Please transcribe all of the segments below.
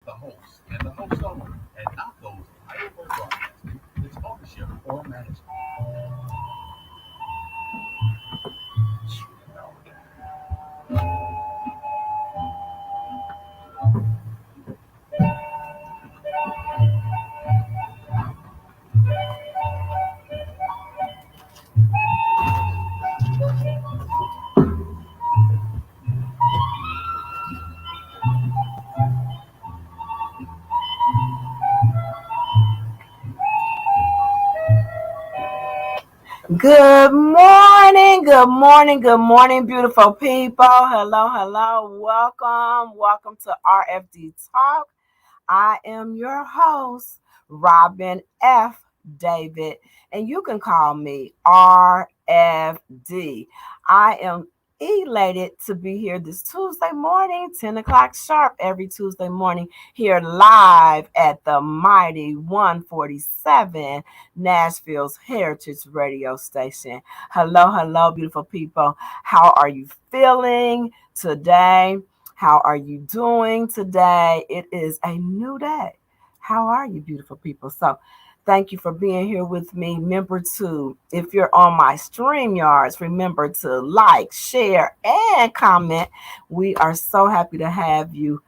the host and the host only, and not those hired or broadcasting, its ownership or management. Good morning, good morning, good morning, beautiful people. Hello, hello. Welcome to RFD Talk. I am your host, Robin F. David, and you can call me RFD. I am elated to be here this Tuesday morning, 10 o'clock sharp, every Tuesday morning, here live at the mighty 147 Nashville's Heritage Radio Station. Hello, hello, beautiful people. How are you feeling today? How are you doing today? It is a new day. How are you, beautiful people? So, thank you for being here with me. Remember to, if you're on my StreamYards, remember to like, share, and comment. We are so happy to have you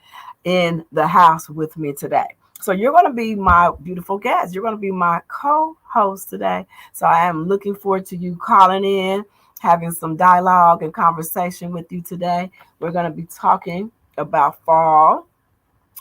in the house with me today. So you're going to be my beautiful guest. You're going to be my co-host today. So I am looking forward to you calling in, having some dialogue and conversation with you today. We're going to be talking about fall.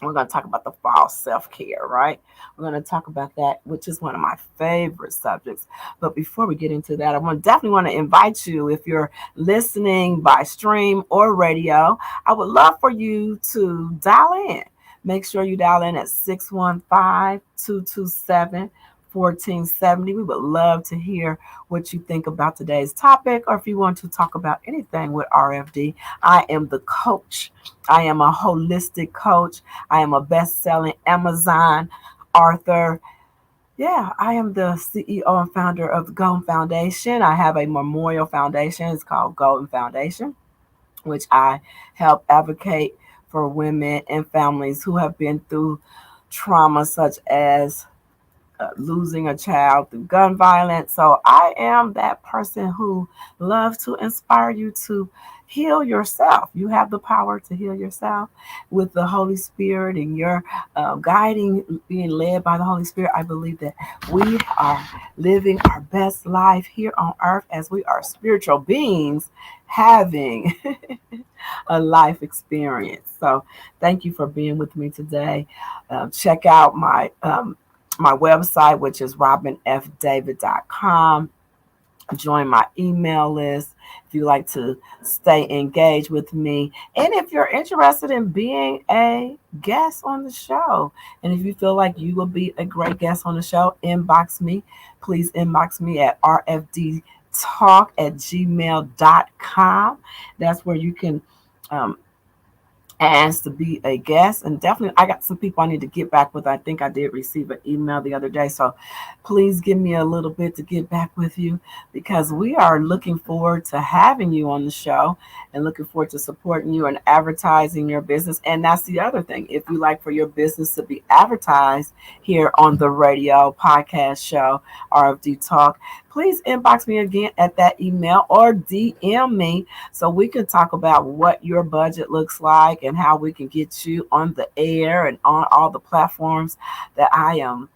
We're going to talk about the fall self-care, right? We're going to talk about that, which is one of my favorite subjects. But before we get into that, definitely want to invite you, if you're listening by stream or radio, I would love for you to dial in. Make sure you dial in at 615-227-1470. We would love to hear what you think about today's topic, or if you want to talk about anything with RFD. I am the coach. I am a holistic coach. I am a best-selling Amazon author. Yeah, I am the CEO and founder of the Golden Foundation. I have a memorial foundation. It's called Golden Foundation, which I help advocate for women and families who have been through trauma such as losing a child through gun violence. So I am that person who loves to inspire you to heal yourself. You have the power to heal yourself with the Holy Spirit and your guiding, being led by the Holy Spirit. I believe that we are living our best life here on earth as we are spiritual beings having a life experience. So thank you for being with me today. Check out my website, which is robinfdavid.com. Join my email list if you like to stay engaged with me. And if you're interested in being a guest on the show, and if you feel like you will be a great guest on the show, inbox me. Please inbox me at rfdtalk@gmail.com. That's where you can asked to be a guest. And definitely, I got some people I need to get back with. I think I did receive an email the other day. So please give me a little bit to get back with you, because we are looking forward to having you on the show and looking forward to supporting you and advertising your business. And that's the other thing. If you like for your business to be advertised here on the radio podcast show, RFD Talk, please inbox me again at that email or DM me so we can talk about what your budget looks like and how we can get you on the air and on all the platforms that I am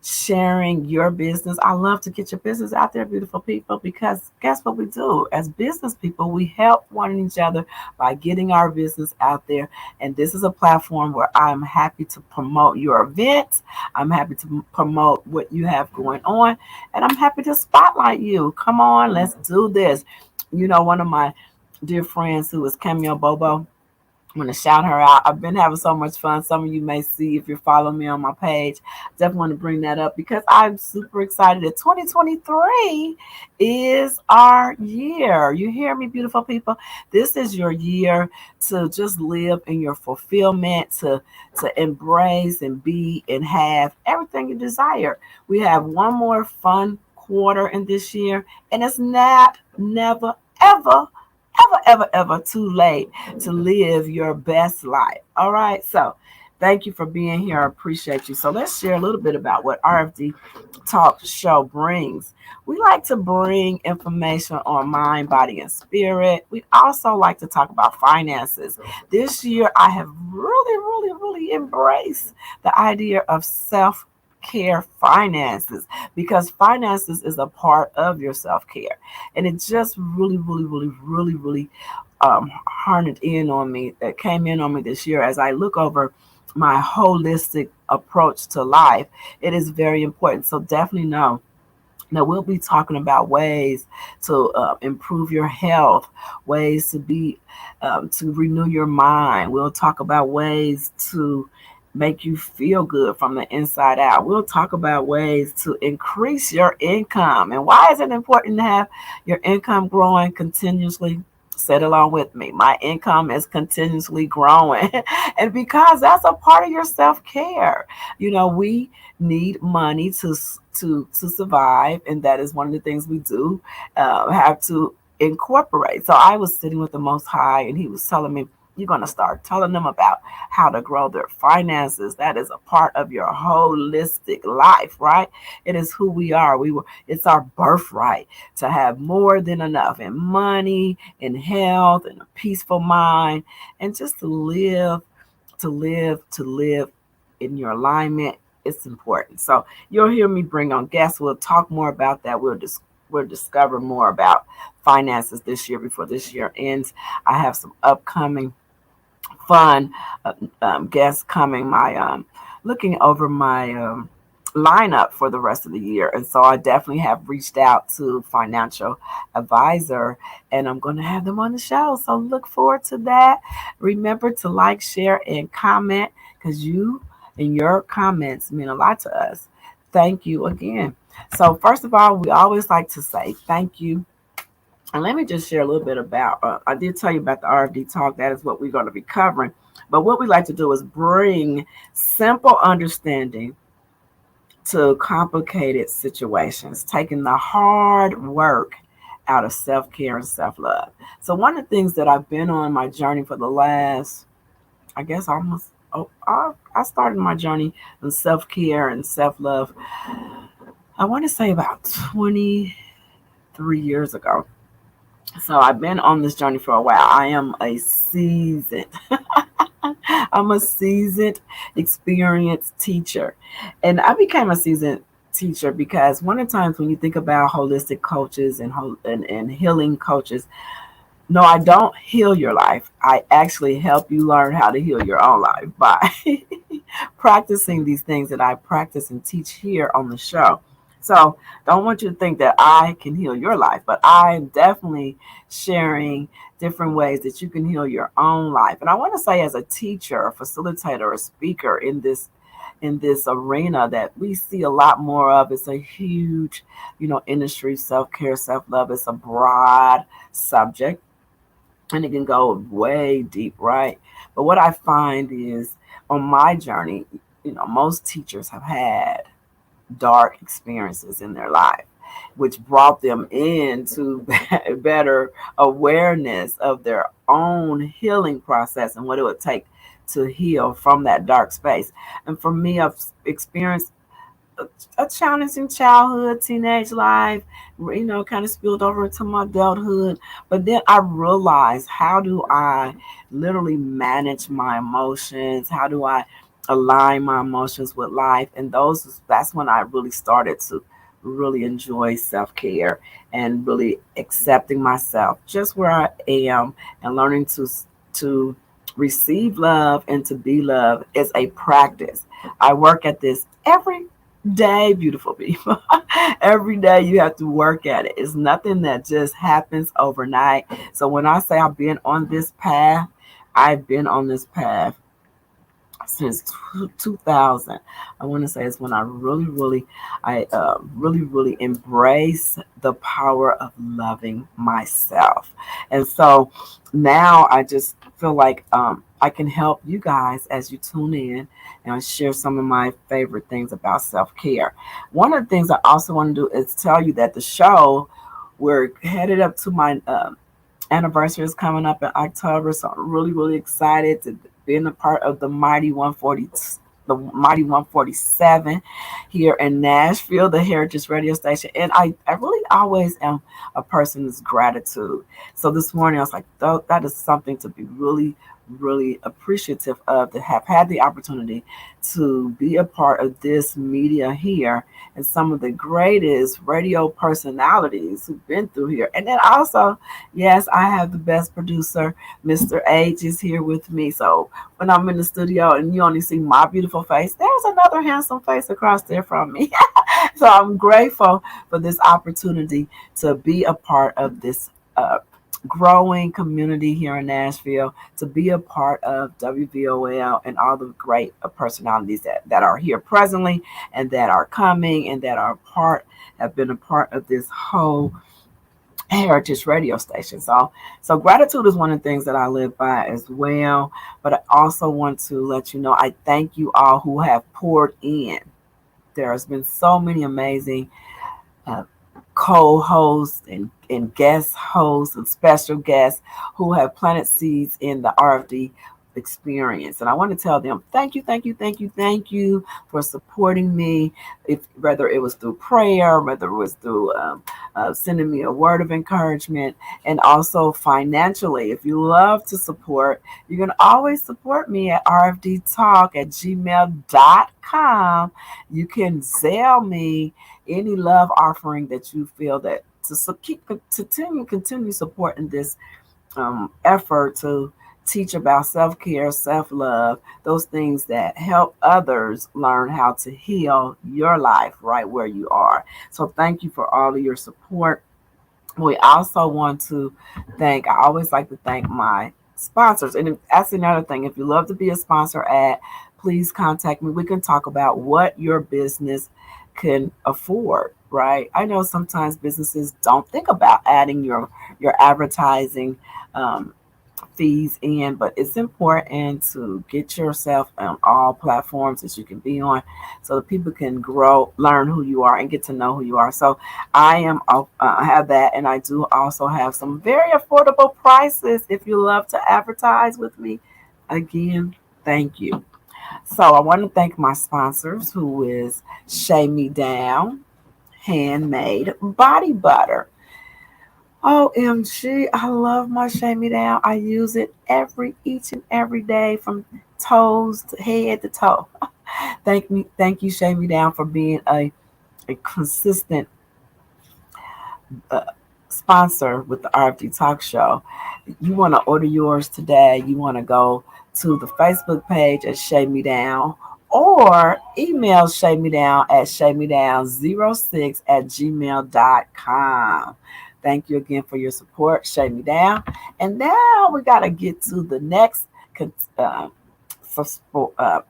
sharing your business. I love to get your business out there, beautiful people, because guess what we do? As business people, we help one each other by getting our business out there. And this is a platform where I'm happy to promote your events. I'm happy to promote what you have going on. And I'm happy to spotlight you. Come on, let's do this. You know, one of my dear friends who is Cameo Bobo, I'm going to shout her out. I've been having so much fun. Some of you may see if you're following me on my page. Definitely want to bring that up because I'm super excited that 2023 is our year. You hear me, beautiful people? This is your year to just live in your fulfillment, to embrace and be and have everything you desire. We have one more fun quarter in this year, and it's never, ever too late to live your best life. All right. So Thank you for being here. I appreciate you. So let's share a little bit about what RFD Talk Show brings. We like to bring information on mind, body, and spirit. We also like to talk about finances. This year, I have really embraced the idea of self-care finances, because finances is a part of your self-care, and it just really harned in on me, that came in on me this year as I look over my holistic approach to life. It is very important. So definitely know that we'll be talking about ways to improve your health, ways to renew your mind. We'll talk about ways to make you feel good from the inside out. We'll talk about ways to increase your income. And why is it important to have your income growing continuously? Said along with me. My income is continuously growing. And because that's a part of your self-care. We need money to survive, and that is one of the things we do have to incorporate. So I was sitting with the Most High, and He was telling me, you're going to start telling them about how to grow their finances. That is a part of your holistic life, right? It is who we are. It's our birthright to have more than enough in money, in health, and a peaceful mind, and just to live in your alignment. It's important. So you'll hear me bring on guests. We'll talk more about that. We'll discover more about finances this year before this year ends. I have some upcoming fun guests coming. Looking over my lineup for the rest of the year, and so I definitely have reached out to financial advisor, and I'm going to have them on the show. So look forward to that. Remember to like, share, and comment, because you and your comments mean a lot to us. Thank you again. So first of all, we always like to say thank you. And let me just share a little bit about, I did tell you about the RFD talk. That is what we're going to be covering. But what we like to do is bring simple understanding to complicated situations, taking the hard work out of self-care and self-love. So one of the things that I've been on my journey for the last, I guess almost, I started my journey in self-care and self-love, I want to say about 23 years ago. So I've been on this journey for a while. I am a seasoned, I'm a seasoned, experienced teacher. And I became a seasoned teacher because one of the times when you think about holistic coaches and healing coaches, no, I don't heal your life. I actually help you learn how to heal your own life by practicing these things that I practice and teach here on the show. So don't want you to think that I can heal your life, but I'm definitely sharing different ways that you can heal your own life. And I want to say, as a teacher, a facilitator, a speaker in this arena that we see a lot more of, it's a huge, industry. Self-care, self-love. It's a broad subject, and it can go way deep, right? But what I find is, on my journey, most teachers have had dark experiences in their life, which brought them into better awareness of their own healing process and what it would take to heal from that dark space. And for me, I've experienced a challenging childhood, teenage life, kind of spilled over into my adulthood. But then I realized, how do I literally manage my emotions? How do I align my emotions with life? And that's when I really started to really enjoy self-care and really accepting myself just where I am, and learning to receive love and to be loved is a practice. I work at this every day, beautiful people. Every day you have to work at it. It's nothing that just happens overnight. So when I say I've been on this path, I've been on this path since 2000. I want to say it's when I really embrace the power of loving myself. And so now I just feel like I can help you guys as you tune in, and I share some of my favorite things about self-care. One of the things I also want to do is tell you that the show, we're headed up to my anniversary is coming up in October, so I'm really excited to being a part of the mighty 147 here in Nashville, the Heritage Radio Station. And I really always am a person's gratitude. So this morning I was like, that is something to be really, really appreciative of, to have had the opportunity to be a part of this media here and some of the greatest radio personalities who've been through here. And then also, yes, I have the best producer, Mr. H, is here with me. So when I'm in the studio and you only see my beautiful face, there's another handsome face across there from me. So I'm grateful for this opportunity to be a part of this growing community here in Nashville, to be a part of WVOL and all the great personalities that are here presently and that are coming and that have been a part of this whole Heritage Radio Station. So gratitude is one of the things that I live by as well. But I also want to let you know I thank you all who have poured in. There has been so many amazing uh, co-hosts and guest hosts and special guests who have planted seeds in the RFD experience. And I want to tell them thank you, thank you, thank you, thank you for supporting me. If whether it was through prayer, whether it was through sending me a word of encouragement, and also financially. If you love to support, you can always support me at rfdtalk@gmail.com. You can Zelle me any love offering that you feel that continue supporting this effort to teach about self-care, self-love, those things that help others learn how to heal your life right where you are. So thank you for all of your support. We also want to I always like to thank my sponsors. And that's another thing. If you love to be a sponsor please contact me. We can talk about what your business can afford, right? I know sometimes businesses don't think about adding your advertising fees in, but it's important to get yourself on all platforms that you can be on so that people can grow, learn who you are, and get to know who you are. So I have that, and I do also have some very affordable prices if you love to advertise with me. Again, thank you. So I want to thank my sponsors, who is Shave Me Down Handmade Body Butter. OMG, I love my Shave Me Down. I use it each and every day from toes to head to toe. Thank you, Shave Me Down, for being a consistent uh, sponsor with the RFD Talk Show. You want to order yours today, you want to go to the Facebook page at Shave Me Down, or email Shave Me Down at shavemedown06@gmail.com. Thank you again for your support, Shave Me Down. And now we got to get to the next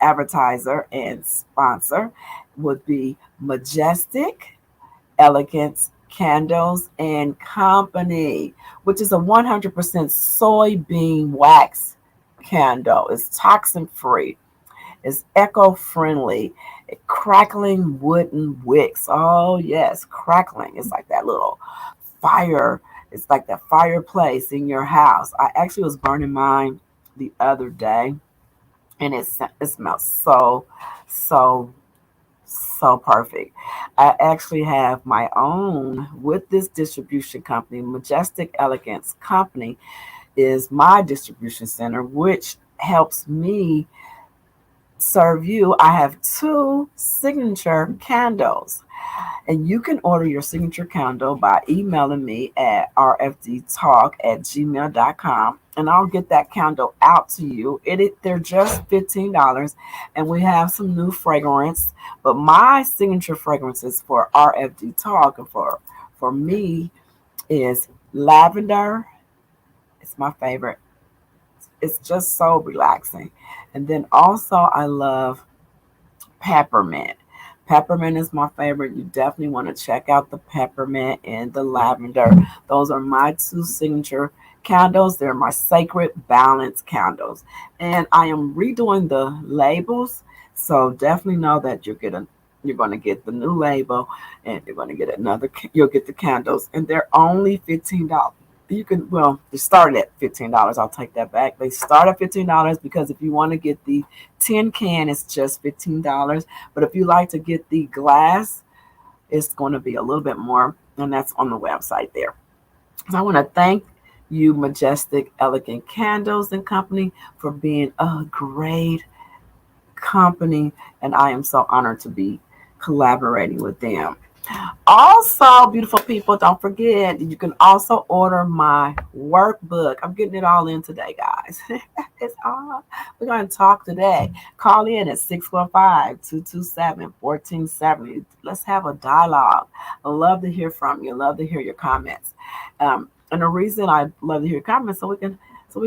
advertiser and sponsor would be Majestic Elegance Candles and Company, which is a 100% soybean wax candle. It's toxin free. It's eco-friendly. Crackling wooden wicks. Oh yes, crackling. It's like that little fire. It's like that fireplace in your house. I actually was burning mine the other day, and it smells so so perfect. I actually have my own with this distribution company. Majestic Elegance Company is my distribution center, which helps me serve you. I have 2 signature candles. And you can order your signature candle by emailing me at rfdtalk@gmail.com, and I'll get that candle out to you. They're just $15, and we have some new fragrance. But my signature fragrances for RFD Talk and for me is lavender. It's my favorite. It's just so relaxing. And then also I love peppermint. Peppermint is my favorite. You definitely want to check out the peppermint and the lavender. Those are my 2 signature candles. They're my sacred balance candles. And I am redoing the labels. So definitely know that you're going to get the new label, and you're going to get you'll get the candles, and they're only $15. You can, well, they started at $15. I'll take that back. They start at $15 because if you want to get the tin can, it's just $15. But if you like to get the glass, it's going to be a little bit more, and that's on the website there. So I want to thank you, Majestic Elegant Candles and Company, for being a great company, and I am so honored to be collaborating with them. Also, beautiful people, don't forget you can also order my workbook. I'm getting it all in today, guys. It's all we're going to talk today. Call in at 615-227-1470. Let's have a dialogue. I love to hear from you. Love to hear your comments. And the reason I love to hear your comments so we can so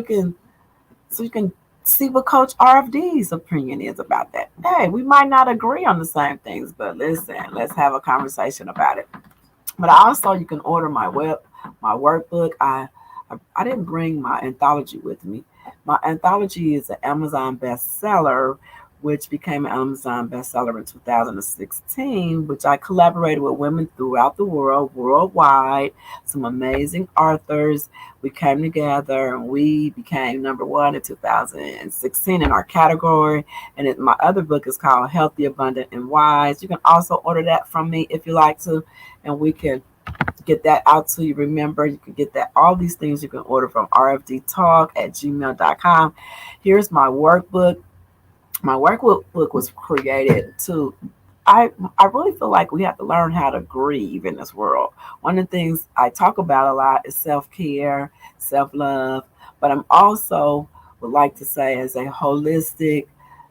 you can see what Coach RFD's opinion is about that. Hey, we might not agree on the same things, but listen, let's have a conversation about it. But also, you can order my workbook. I didn't bring my anthology with me. My anthology is an Amazon bestseller, which became an Amazon bestseller in 2016, which I collaborated with women throughout the world, worldwide, some amazing authors. We came together and we became number one in 2016 in our category. And my other book is called Healthy, Abundant, and Wise. You can also order that from me if you like to, and we can get that out to you. Remember, you can get that, all these things you can order from rfdtalk@gmail.com. Here's my workbook. My workbook was created to, I really feel like we have to learn how to grieve in this world. One of the things I talk about a lot is self-care, self-love, but I'm also would like to say as a holistic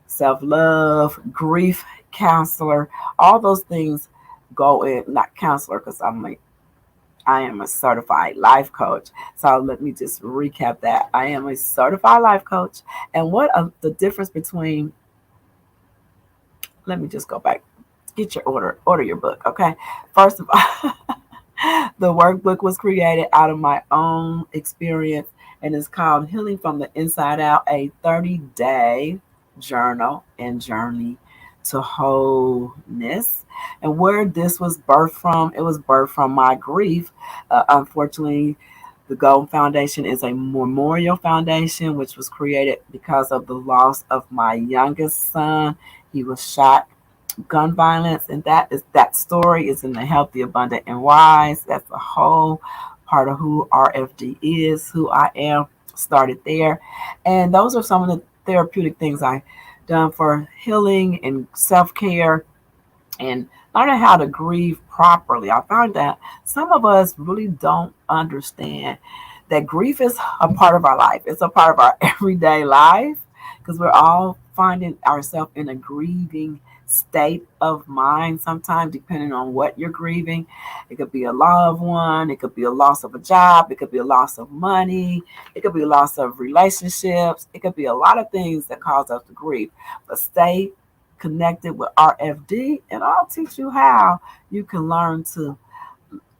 self-love, grief counselor, all those things go in, not counselor because I am a certified life coach. So let me just recap that. I am a certified life coach. And the difference between, let me just go back. Get your order your book, okay? First of all, the workbook was created out of my own experience and is called Healing from the Inside Out, a 30-day journal and journey to wholeness. And where this was birthed from, it was birthed from my grief. Unfortunately, the Golden Foundation is a memorial foundation which was created because of the loss of my youngest son. He was shot, gun violence, and that story is in the Healthy, Abundant, and Wise. That's the whole part of who RFD is, who I am. Started there, and those are some of the therapeutic things I done for healing and self care and learning how to grieve properly. I found that some of us really don't understand that grief is a part of our life. It's a part of our everyday life because we're all finding ourselves in a grieving state of mind sometimes, depending on what you're grieving. It could be a loved one, it could be a loss of a job, it could be a loss of money, it could be a loss of relationships, it could be a lot of things that cause us to grieve. But stay connected with RFD, and I'll teach you how you can learn to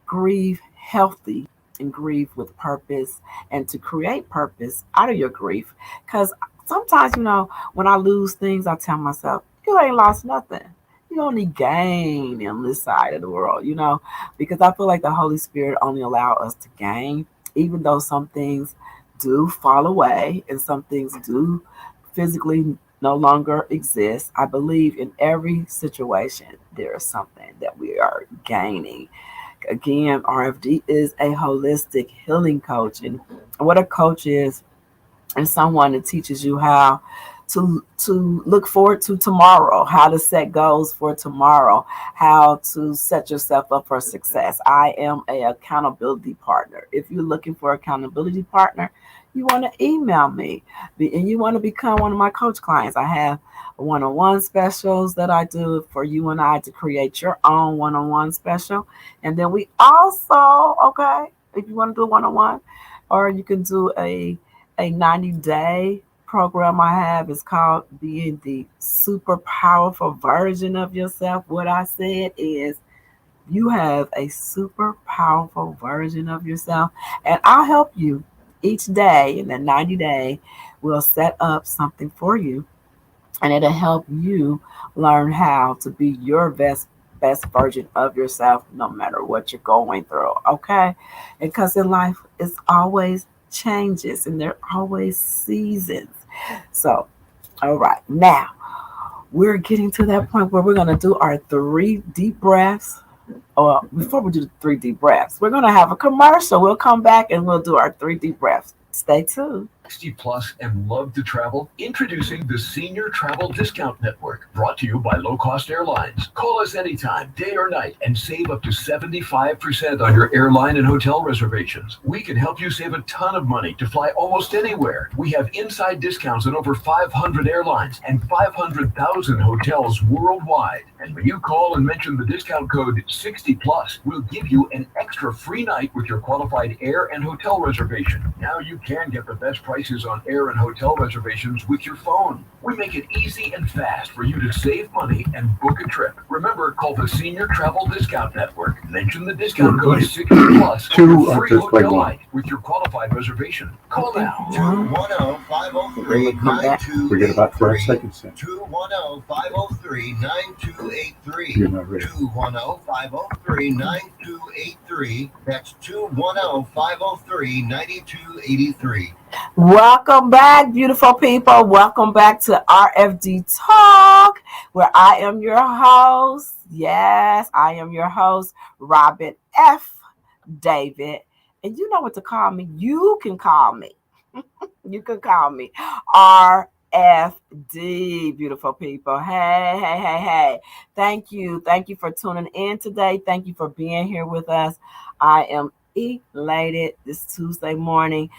grieve healthy and grieve with purpose and to create purpose out of your grief. Because sometimes, when I lose things, I tell myself, you ain't lost nothing. You only gain on this side of the world, because I feel like the Holy Spirit only allow us to gain, even though some things do fall away and some things do physically no longer exist. I believe in every situation there is something that we are gaining. Again, RFD is a holistic healing coach, and what a coach is someone that teaches you how to look forward to tomorrow, how to set goals for tomorrow, how to set yourself up for success. I am a accountability partner. If you're looking for accountability partner, you want to email me and you want to become one of my coach clients. I have one-on-one specials that I do for you and I to create your own one-on-one special. And then we also, okay, if you want to do a one-on-one, or you can do a 90-day program I have. Is called Being the Super Powerful Version of Yourself. What I said is you have a super powerful version of yourself, and I'll help you each day in the 90-day. We'll set up something for you, and it'll help you learn how to be your best best version of yourself no matter what you're going through. Okay. Because in life, it's always changes and there are always seasons. So, all right. Now, we're getting to that point where we're going to do our 3 deep breaths. Or before we do the 3 deep breaths, we're going to have a commercial. We'll come back and we'll do our 3 deep breaths. Stay tuned. 60 plus and love to travel? Introducing the Senior Travel Discount Network, brought to you by Low Cost Airlines. Call us anytime, day or night, and save up to 75% on your airline and hotel reservations. We can help you save a ton of money to fly almost anywhere. We have inside discounts on over 500 airlines and 500,000 hotels worldwide. And when you call and mention the discount code 60 plus, we'll give you an extra free night with your qualified air and hotel reservation. Now you can get the best prices on air and hotel reservations with your phone. We make it easy and fast for you to save money and book a trip. Remember, call the Senior Travel Discount Network. Mention the discount code 60 plus for your free hotel night with your qualified reservation. Call now. 210-503-9283. We get about 12 seconds. 210-503-9283. You're not ready. 210-503-9283. That's 210-503-9283. Welcome back, beautiful people. Welcome back to RFD Talk, where I am your host. Yes, I am your host, Robin F. David. And you know what to call me. You can call me. You can call me RFD, beautiful people. Hey. Thank you. Thank you for tuning in today. Thank you for being here with us. I am elated this Tuesday morning.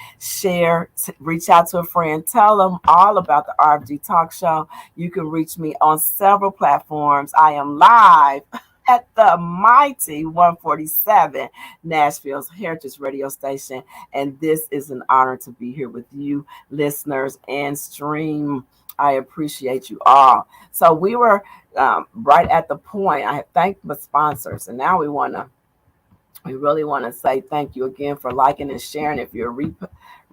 Reach out to a friend, tell them all about the RFD Talk Show. You can reach me on several platforms. I am live at the mighty 147 Nashville's Heritage Radio Station, and this is an honor to be here with you, listeners and stream. I appreciate you all. So we were right at the point. I thanked my sponsors, and now we really want to say thank you again for liking and sharing. If you're a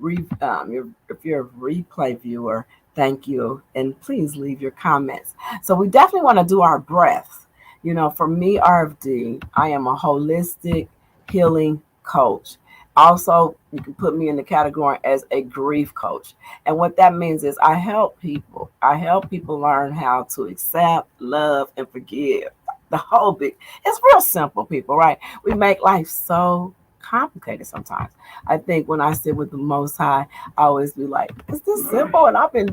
replay viewer, thank you, and please leave your comments. So we definitely want to do our breaths. You know, for me, RFD, I am a holistic healing coach. Also, you can put me in the category as a grief coach. And what that means is I help people learn how to accept, love, and forgive. It's real simple, people, right? We make life so complicated sometimes. I think when I sit with the Most High, I always be like, is this simple? And I've been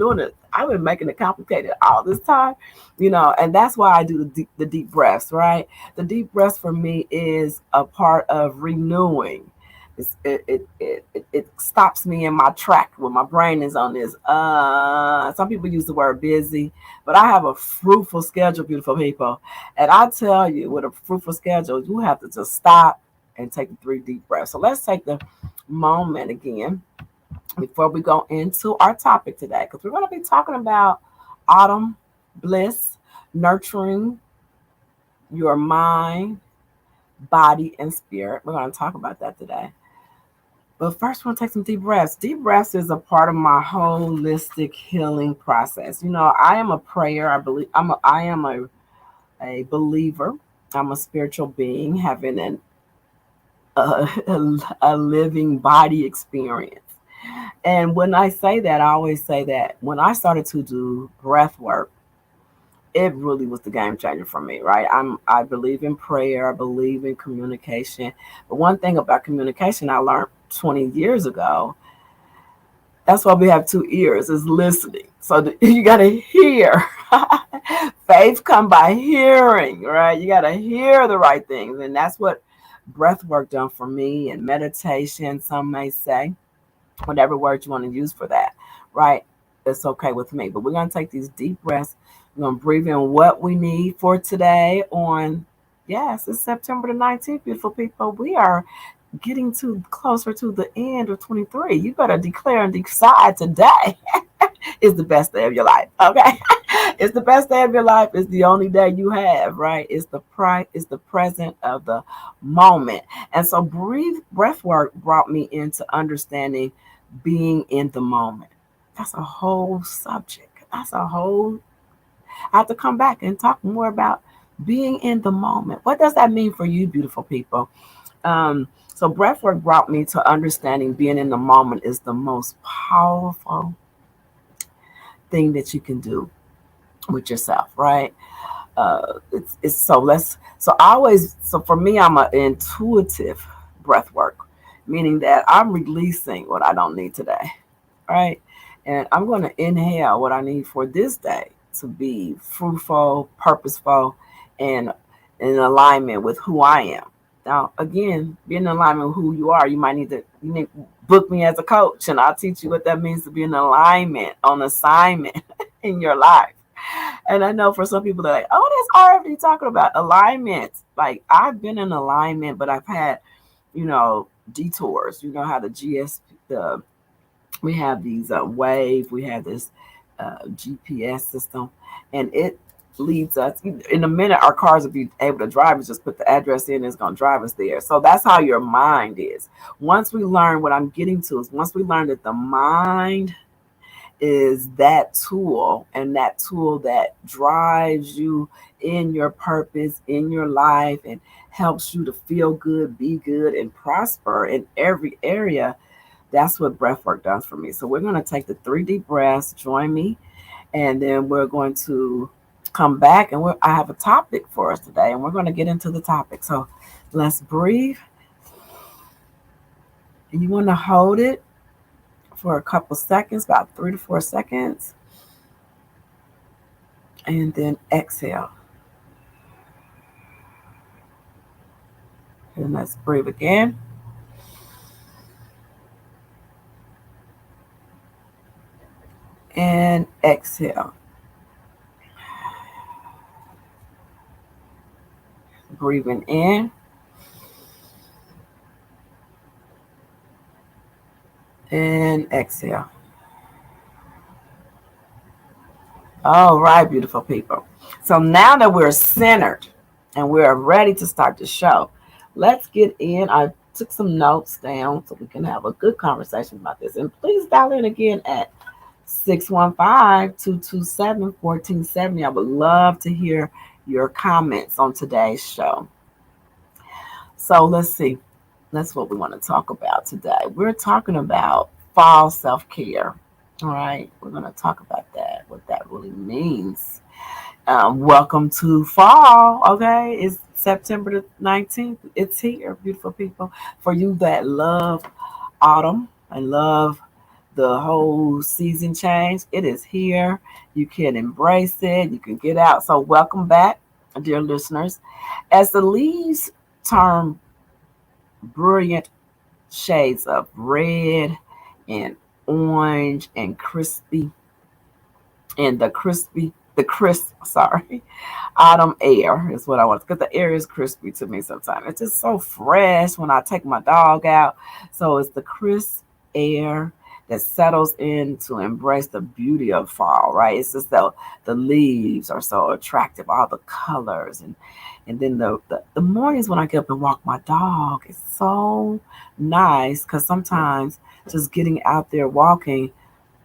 making it complicated all this time, you know, and that's why I do the deep breaths, right? The deep breaths for me is a part of renewing. It stops me in my track when my brain is on this. Some people use the word busy, but I have a fruitful schedule, beautiful people. And I tell you, with a fruitful schedule, you have to just stop and take the 3 deep breaths. So let's take the moment again before we go into our topic today, because we're going to be talking about autumn, bliss, nurturing your mind, body, and spirit. We're going to talk about that today. But first, we're going to take some deep breaths. Deep breaths is a part of my holistic healing process. You know, I am a prayer. I am a believer. I'm a spiritual being having a living body experience. And when I say that, I always say that when I started to do breath work, it really was the game changer for me, right? I believe in prayer. I believe in communication. But one thing about communication I learned 20 years ago, that's why we have 2 ears, is listening. So you got to hear. Faith come by hearing, right? You got to hear the right things. And that's what breath work done for me, and meditation, some may say, whatever word you want to use for that, right? It's okay with me. But we're going to take these deep breaths. We're going to breathe in what we need for today it's September the 19th, beautiful people. We are getting closer to the end of 23. You better declare and decide today is the best day of your life, okay? It's the best day of your life. It's the only day you have, right? It's the present of the moment. And so breath work brought me into understanding being in the moment. That's a whole subject. I have to come back and talk more about Being in the moment. What does that mean for you, beautiful people? So breathwork brought me to understanding being in the moment is the most powerful thing that you can do with yourself, right? It's so let's so I always so for me I'm an intuitive breath work, meaning that I'm releasing what I don't need today, right? And I'm going to inhale what I need for this day to be fruitful, purposeful, and in alignment with who I am. Now, again, being in alignment with who you are, you need to book me as a coach, and I'll teach you what that means to be in alignment, on assignment in your life. And I know for some people they're like, "Oh, that's already talking about alignment." Like I've been in alignment, but I've had, detours. You know how the the we have these wave, we have this GPS system, and it leads us in a minute. Our cars will be able to drive us. Just put the address in, it's going to drive us there. So that's how your mind is. Once we learn, what I'm getting to is once we learn that the mind is that tool, and that tool that drives you in your purpose, in your life, and helps you to feel good, be good, and prosper in every area. That's what breath work does for me. So we're going to take the 3 deep breaths, join me, and then we're going to come back, and I have a topic for us today, and we're going to get into the topic. So let's breathe. And you want to hold it for a couple seconds, about 3 to 4 seconds, and then exhale. And let's breathe again. And exhale. Breathing in. And exhale. All right, beautiful people. So now that we're centered and we're ready to start the show, let's get in. I took some notes down so we can have a good conversation about this. And please dial in again at 615-227-1470. I would love to hear your comments on today's show. So let's see. That's what we want to talk about today. We're talking about fall self-care. All right. We're going to talk about that, what that really means. Welcome to fall. Okay. It's September the 19th. It's here, beautiful people. For you that love autumn and love the whole season change, it is here. You can embrace it. You can get out. So welcome back, dear listeners. As the leaves turn brilliant shades of red and orange and crispy, and the crisp, sorry, autumn air is what I want, because the air is crispy to me sometimes. It's just so fresh when I take my dog out. So it's the crisp air that settles in to embrace the beauty of fall, right? It's just the leaves are so attractive, all the colors, and then the mornings when I get up and walk my dog, it's so nice, because sometimes just getting out there walking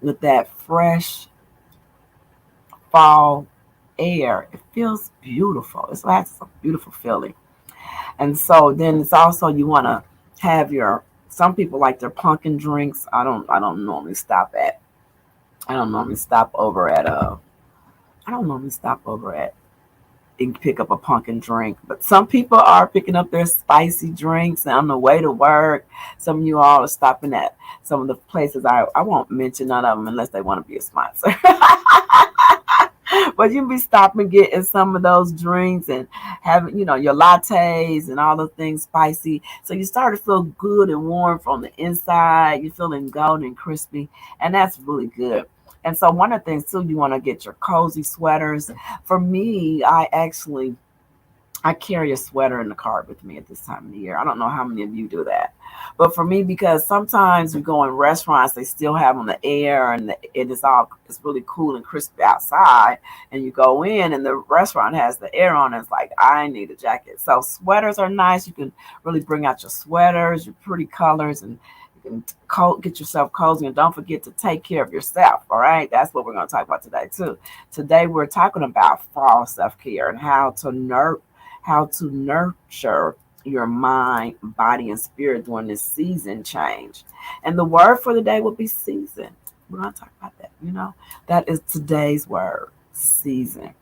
with that fresh fall air, it feels beautiful. That's a beautiful feeling. And so then it's also, you want to have some people like their pumpkin drinks. I don't normally stop at I don't normally stop over at I don't normally stop over at and pick up a pumpkin drink, but some people are picking up their spicy drinks on the way to work. Some of you all are stopping at some of the places. I won't mention none of them unless they want to be a sponsor. But you can be stopping, getting some of those drinks and having, your lattes and all the things spicy. So you start to feel good and warm from the inside. You're feeling golden and crispy, and that's really good. And so one of the things too, you want to get your cozy sweaters. For me, I carry a sweater in the car with me at this time of the year. I don't know how many of you do that. But for me, because sometimes we go in restaurants, they still have on the air, and it's really cool and crispy outside. And you go in and the restaurant has the air on, and it's like, I need a jacket. So sweaters are nice. You can really bring out your sweaters, your pretty colors, and get yourself cozy, and don't forget to take care of yourself. All right, that's what we're going to talk about today too. Today we're talking about fall self-care and how to nurture your mind, body, and spirit during this season change. And the word for the day will be season. We're going to talk about that. That is today's word, season.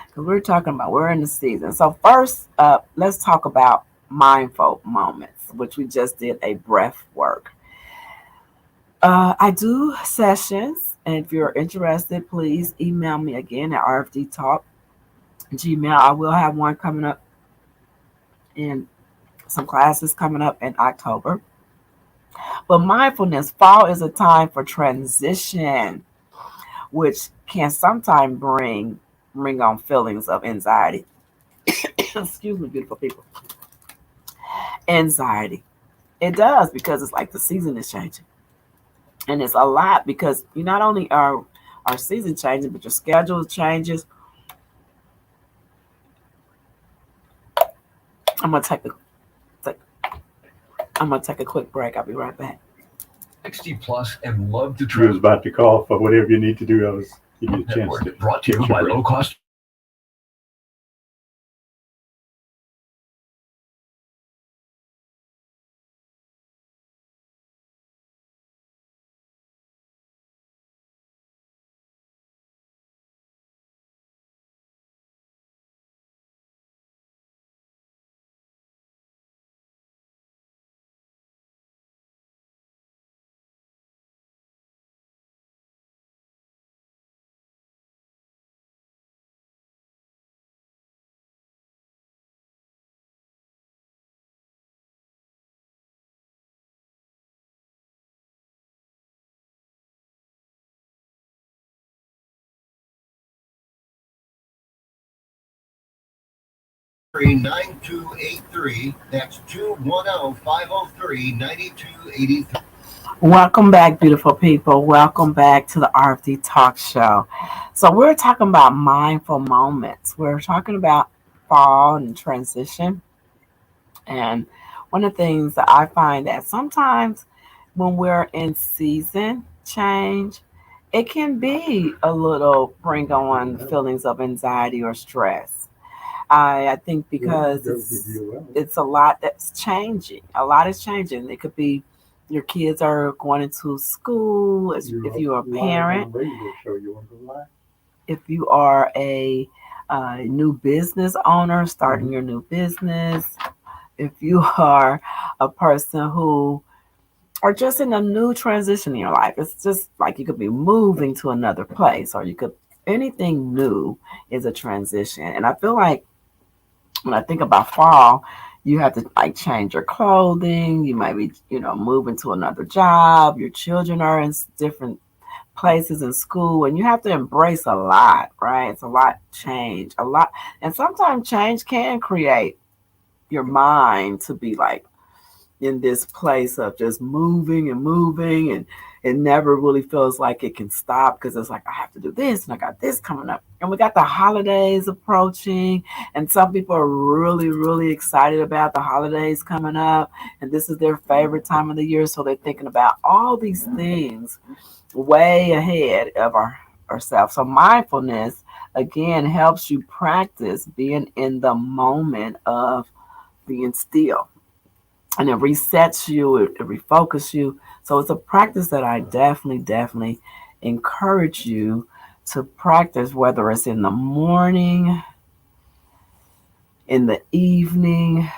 Because we're in the season. So first up, let's talk about mindful moments, which we just did a breath work. I do sessions, and if you're interested, please email me again at rfdtalk gmail. I will have one coming up in some classes coming up in October. But mindfulness, fall is a time for transition, which can sometimes bring on feelings of anxiety. Excuse me, beautiful people. Anxiety. It does, because it's like the season is changing. And it's a lot because you not only are our season changing, but your schedule changes. I'm gonna take a quick break. I'll be right back. 60 plus and love to She was travel. about to call for whatever you need to do. I was give you a chance to Network brought to you get your by break. low cost. Three 9283. That's 210-503-9283. Welcome back, beautiful people. Welcome back to the RFD Talk Show. So we're talking about mindful moments. We're talking about fall and transition. And one of the things that I find that sometimes when we're in season change, it can be a little bring on feelings of anxiety or stress. I think because it's a lot that's changing. A lot is changing. It could be your kids are going into school. If you're a parent, if you are a new business owner starting your new business, if you are a person who are just in a new transition in your life, it's just like you could be moving to another place, or you could anything new is a transition. And I feel like when I think about fall, you have to like change your clothing. You might be, moving to another job. Your children are in different places in school, and you have to embrace a lot, right? It's a lot change, a lot. And sometimes change can create your mind to be like in this place of just moving and moving, and it never really feels like it can stop because it's like I have to do this and I got this coming up, and we got the holidays approaching, and some people are really really excited about the holidays coming up, and this is their favorite time of the year, so they're thinking about all these things way ahead of ourselves. So mindfulness again helps you practice being in the moment of being still, and it resets you, it refocuses you. So it's a practice that I definitely encourage you to practice, whether it's in the morning, in the evening.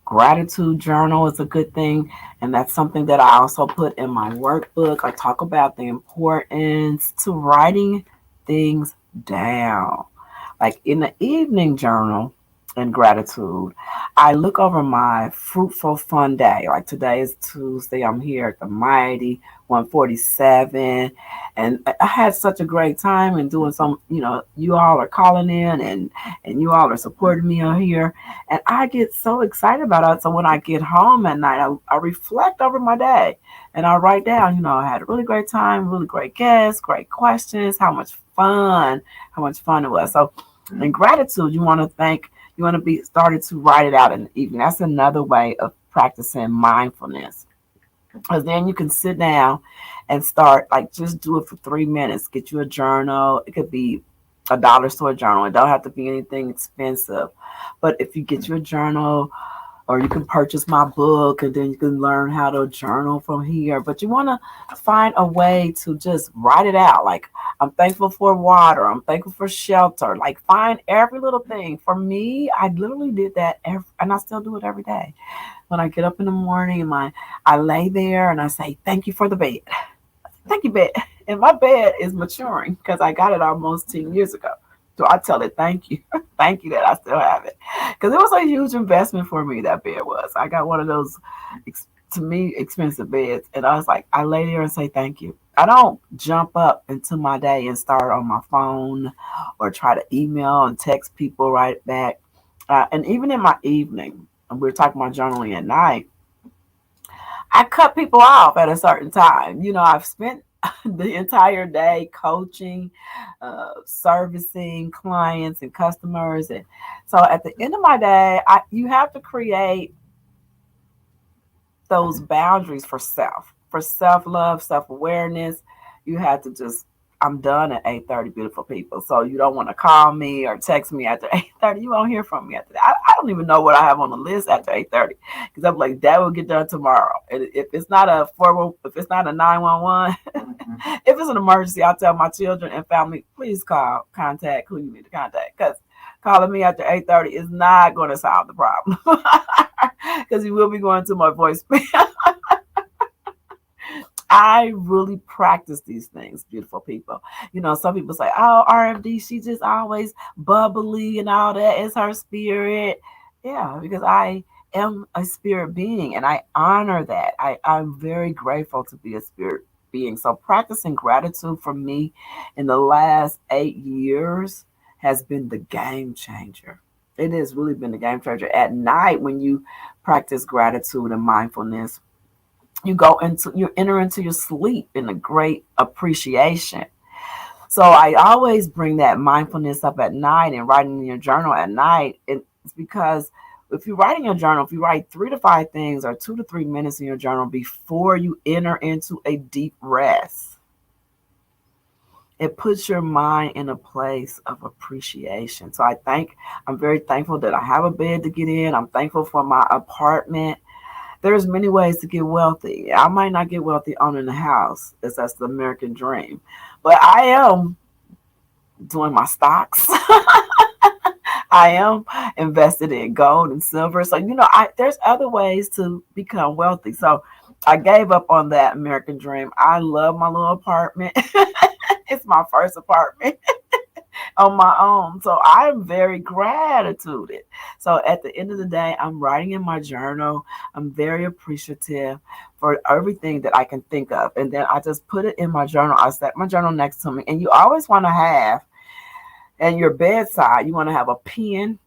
Gratitude journal is a good thing, and that's something that I also put in my workbook. I talk about the importance to writing things down. Like in the evening journal and gratitude, I look over my fruitful fun day. Like today is Tuesday. I'm here at the Mighty 147. And I had such a great time and doing some, you all are calling in and you all are supporting me on here. And I get so excited about it. So when I get home at night, I reflect over my day and I write down, I had a really great time, really great guests, great questions, how much fun it was. So in gratitude, you want to be started to write it out in the evening. That's another way of practicing mindfulness. Because then you can sit down and start, like, just do it for 3 minutes. Get you a journal. It could be a dollar store journal. It don't have to be anything expensive. But if you get you a journal, or you can purchase my book and then you can learn how to journal from here. But you want to find a way to just write it out. Like, I'm thankful for water. I'm thankful for shelter. Like, find every little thing. For me, I literally did that and I still do it every day. When I get up in the morning and I lay there and I say, thank you for the bed. Thank you, bed. And my bed is maturing because I got it almost 10 years ago. So I tell it, thank you. Thank you that I still have it. Because it was a huge investment for me, that bed was. I got one of those, to me, expensive beds. And I was like, I lay there and say thank you. I don't jump up into my day and start on my phone or try to email and text people right back. And even in my evening, and we're talking about journaling at night, I cut people off at a certain time. I've spent the entire day coaching, servicing clients and customers. And so at the end of my day, you have to create those boundaries for self-love, self-awareness. You have to just, I'm done at 8:30, beautiful people. So you don't want to call me or text me after 8:30. You won't hear from me after that. I don't even know what I have on the list after 8:30 because I'm like, that will get done tomorrow. And if it's not a 911, if it's an emergency, I'll tell my children and family, please contact who you need to contact, because calling me after 8:30 is not going to solve the problem because you will be going to my voicemail. I really practice these things, beautiful people. Some people say, oh, RFD, she just always bubbly and all that. It's her spirit. Yeah, because I am a spirit being and I honor that. I'm very grateful to be a spirit being. So practicing gratitude for me in the last 8 years has been the game changer. It has really been the game changer. At night, when you practice gratitude and mindfulness, you enter into your sleep in a great appreciation. So I always bring that mindfulness up at night and writing in your journal at night. It's because if you write in your journal, if you write 3 to 5 things or 2 to 3 minutes in your journal before you enter into a deep rest, it puts your mind in a place of appreciation. So I'm very thankful that I have a bed to get in. I'm thankful for my apartment. There's many ways to get wealthy. I might not get wealthy owning a house, as that's the American dream, but I am doing my stocks. I am invested in gold and silver. So, there's other ways to become wealthy. So I gave up on that American dream. I love my little apartment. It's my first apartment on my own. So I'm very gratituded. So at the end of the day, I'm writing in my journal. I'm very appreciative for everything that I can think of. And then I just put it in my journal. I set my journal next to me. And you always want to have, at your bedside, you want to have a pen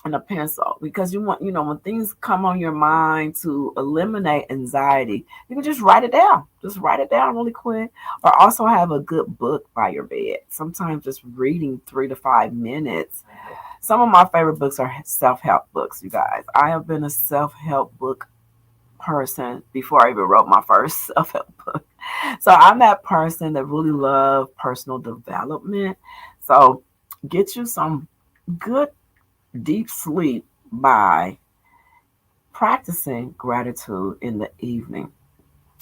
and a pencil, because you want, when things come on your mind, to eliminate anxiety, you can just write it down. Just write it down really quick. Or also have a good book by your bed. Sometimes just reading 3 to 5 minutes. Some of my favorite books are self-help books, you guys. I have been a self-help book person before I even wrote my first self-help book. So I'm that person that really loves personal development. So get you some good deep sleep by practicing gratitude in the evening.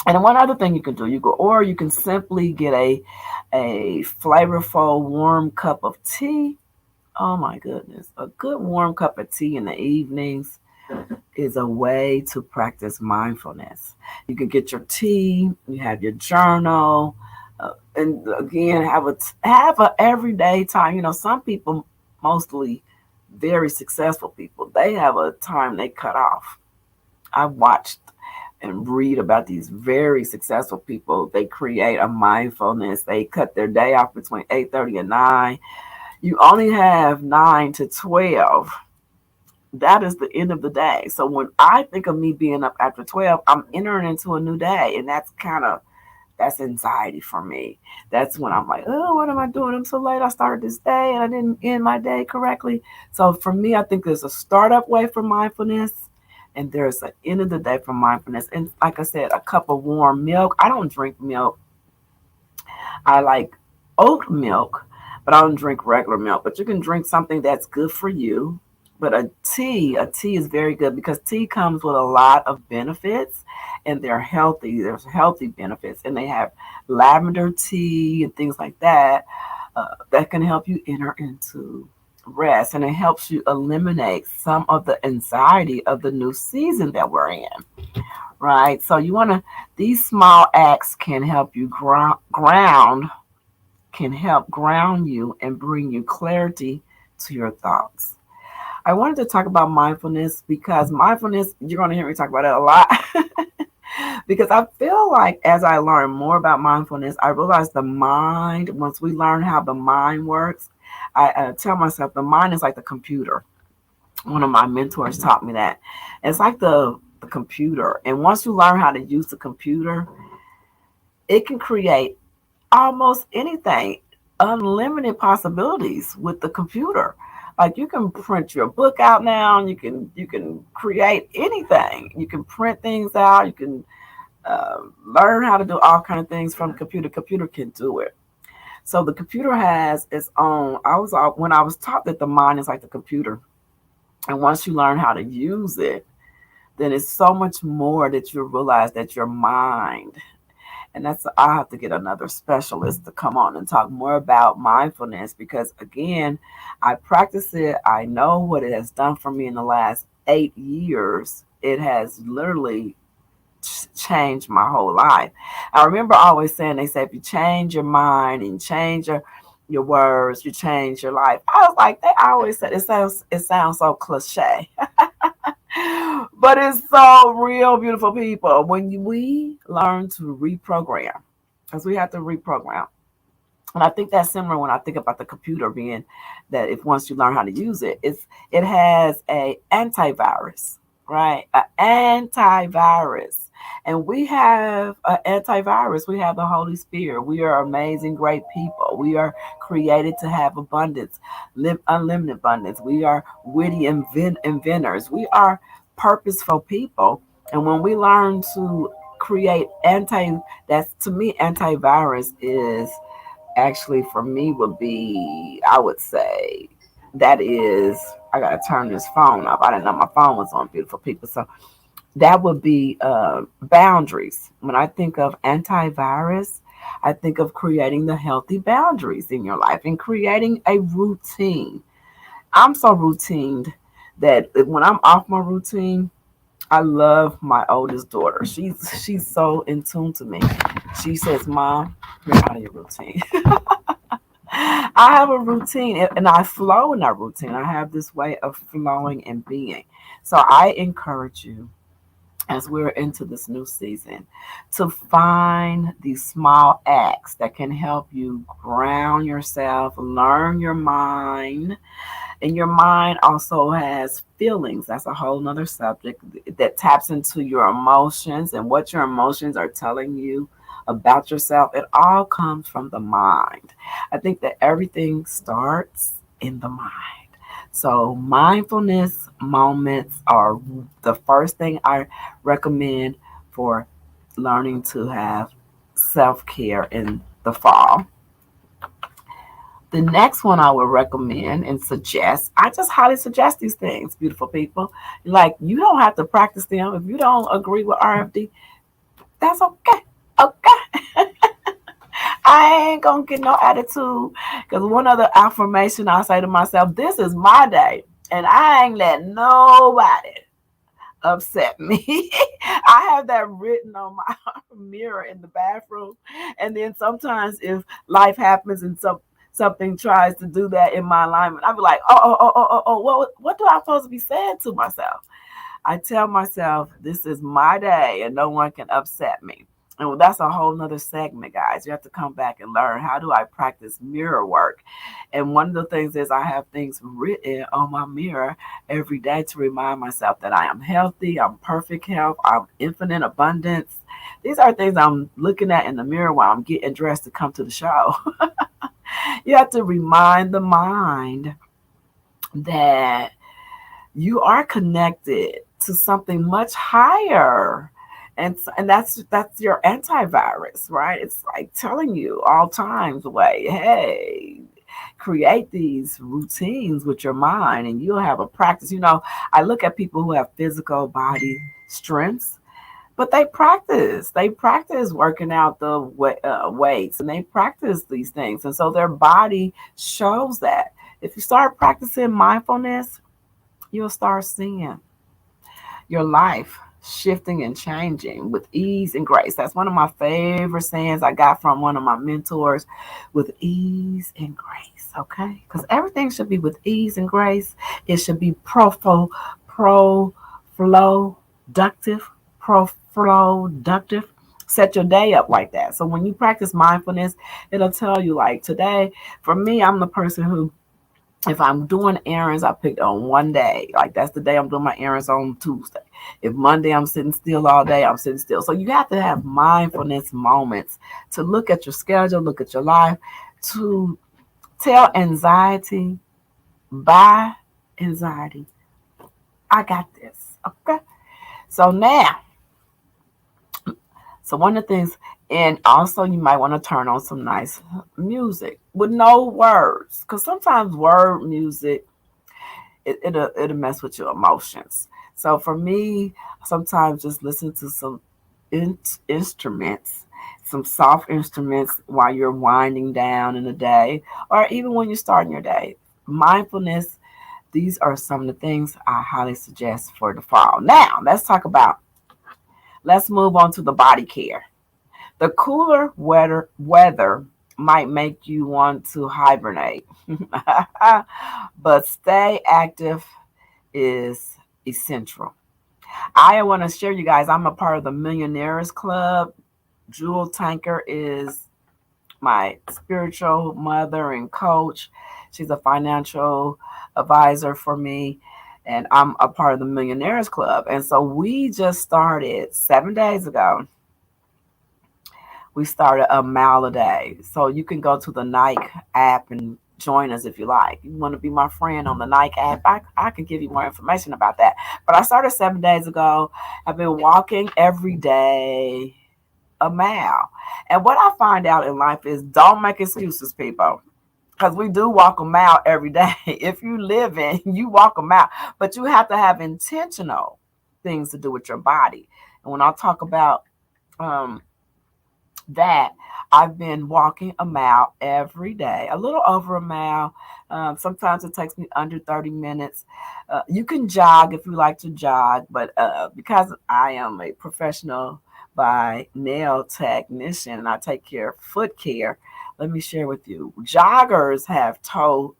And one other thing you can do, you can simply get a flavorful warm cup of tea. Oh my goodness, a good warm cup of tea in the evenings is a way to practice mindfulness. You can get your tea, you have your journal, and again have a everyday time. Some people, mostly very successful people, they have a time they cut off. I watched and read about these very successful people. They create a mindfulness. They cut their day off between 8:30 and 9. You only have 9 to 12. That is the end of the day. So when I think of me being up after 12, I'm entering into a new day. And that's anxiety for me. That's when I'm like, oh, what am I doing? I'm so late. I started this day and I didn't end my day correctly. So for me, I think there's a startup way for mindfulness. And there's an end of the day for mindfulness. And like I said, a cup of warm milk. I don't drink milk. I like oat milk, but I don't drink regular milk. But you can drink something that's good for you. But a tea is very good because tea comes with a lot of benefits and they're healthy. There's healthy benefits and they have lavender tea and things like that that can help you enter into rest, and it helps you eliminate some of the anxiety of the new season that we're in, right? So you want to, these small acts can help you ground, can help ground you and bring you clarity to your thoughts. I wanted to talk about mindfulness because mindfulness, you're going to hear me talk about it a lot. Because I feel like as I learn more about mindfulness, I realize the mind, once we learn how the mind works, I tell myself the mind is like the computer. One of my mentors taught me that. It's like the computer. And once you learn how to use the computer, it can create almost anything, unlimited possibilities with the computer. Like you can print your book out now, and you can create anything. You can print things out. You can learn how to do all kind of things from the computer. Computer can do it. So the computer has its own. When I was taught that the mind is like the computer, and once you learn how to use it, then it's so much more that you realize that your mind. And that's, I have to get another specialist to come on and talk more about mindfulness because, again, I practice it. I know what it has done for me in the last 8 years. It has literally changed my whole life. I remember always saying, they say, if you change your mind and change your words, you change your life. I was like, they always said, it sounds so cliche. But it's so real, beautiful people. When we learn to reprogram, because we have to reprogram. And I think that's similar when I think about the computer being that if once you learn how to use it, it has a antivirus, right? An antivirus. And we have an antivirus. We have the Holy Spirit. We are amazing, great people. We are created to have abundance, live unlimited abundance. We are witty inventors. We are purposeful people. And when we learn to create that's to me, antivirus is actually for me would be, I would say, that is, I got to turn this phone off. I didn't know my phone was on, beautiful people. So that would be boundaries. When I think of antivirus, I think of creating the healthy boundaries in your life and creating a routine. I'm so routined that when I'm off my routine, I love my oldest daughter. She's so in tune to me. She says, "Mom, you're out of your routine." I have a routine and I flow in that routine. I have this way of flowing and being. So I encourage you as we're into this new season to find these small acts that can help you ground yourself, learn your mind. And your mind also has feelings. That's a whole nother subject that taps into your emotions and what your emotions are telling you about yourself. It all comes from the mind. I think that everything starts in the mind. So mindfulness moments are the first thing I recommend for learning to have self-care in the fall. The next one I would recommend and suggest, I just highly suggest these things, beautiful people. Like, you don't have to practice them. If you don't agree with RFD, that's okay. Okay. I ain't going to get no attitude. Because one other affirmation I say to myself, this is my day. And I ain't letting nobody upset me. I have that written on my mirror in the bathroom. And then sometimes if life happens and something tries to do that in my alignment, I'll be like, what do I supposed to be saying to myself? I tell myself, this is my day and no one can upset me. And that's a whole nother segment, guys. You have to come back and learn, how do I practice mirror work? And one of the things is I have things written on my mirror every day to remind myself that I am healthy, I'm perfect health, I'm infinite abundance. These are things I'm looking at in the mirror while I'm getting dressed to come to the show. You have to remind the mind that you are connected to something much higher. And that's your antivirus, right? It's like telling you all times away, hey, create these routines with your mind and you'll have a practice. I look at people who have physical body strengths, but they practice working out the weights, and they practice these things, and so their body shows that. If you start practicing mindfulness, you'll start seeing your life shifting and changing with ease and grace. That's one of my favorite sayings I got from one of my mentors, with ease and grace, okay? Because everything should be with ease and grace. It should be pro-flow-ductive. Set your day up like that. So when you practice mindfulness, it'll tell you, like, today, for me, I'm the person who, if I'm doing errands, I pick on one day. Like, that's the day I'm doing my errands, on Tuesday. If Monday I'm sitting still all day, I'm sitting still. So you have to have mindfulness moments to look at your schedule, look at your life, to tell anxiety, by anxiety, I got this. Okay. So now, one of the things, and also you might want to turn on some nice music with no words, because sometimes word music, it'll mess with your emotions. So for me, sometimes just listen to some instruments, some soft instruments while you're winding down in the day, or even when you're starting your day. Mindfulness, these are some of the things I highly suggest for the fall. Now, let's move on to the body care. The cooler weather might make you want to hibernate, but stay active is essential. I want to share, you guys, I'm a part of the Millionaires Club. Jewel Tanker is my spiritual mother and coach. She's a financial advisor for me, and I'm a part of the Millionaires Club. And so we just started 7 days ago. We started a mile a day. So you can go to the Nike app and join us if you like. You want to be my friend on the Nike app, I can give you more information about that. But I started 7 days ago. I've been walking every day a mile. And what I find out in life is, don't make excuses, people. Because we do walk a mile every day. If you live in, you walk a mile. But you have to have intentional things to do with your body. And when I talk about that, I've been walking a mile every day, a little over a mile. Sometimes it takes me under 30 minutes. You can jog if you like to jog, but because I am a professional by nail technician and I take care of foot care, let me share with you. Joggers have toe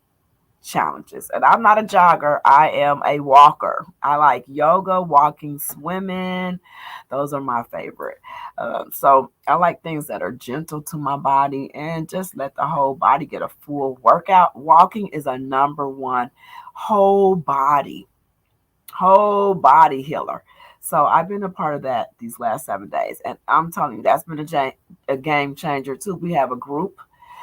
challenges, and I'm not a jogger. I am a walker. I like yoga, walking, swimming. Those are my favorite. So I like things that are gentle to my body and just let the whole body get a full workout. Walking is a number one whole body healer. So I've been a part of that these last 7 days, and I'm telling you, that's been a game changer too. We have a group.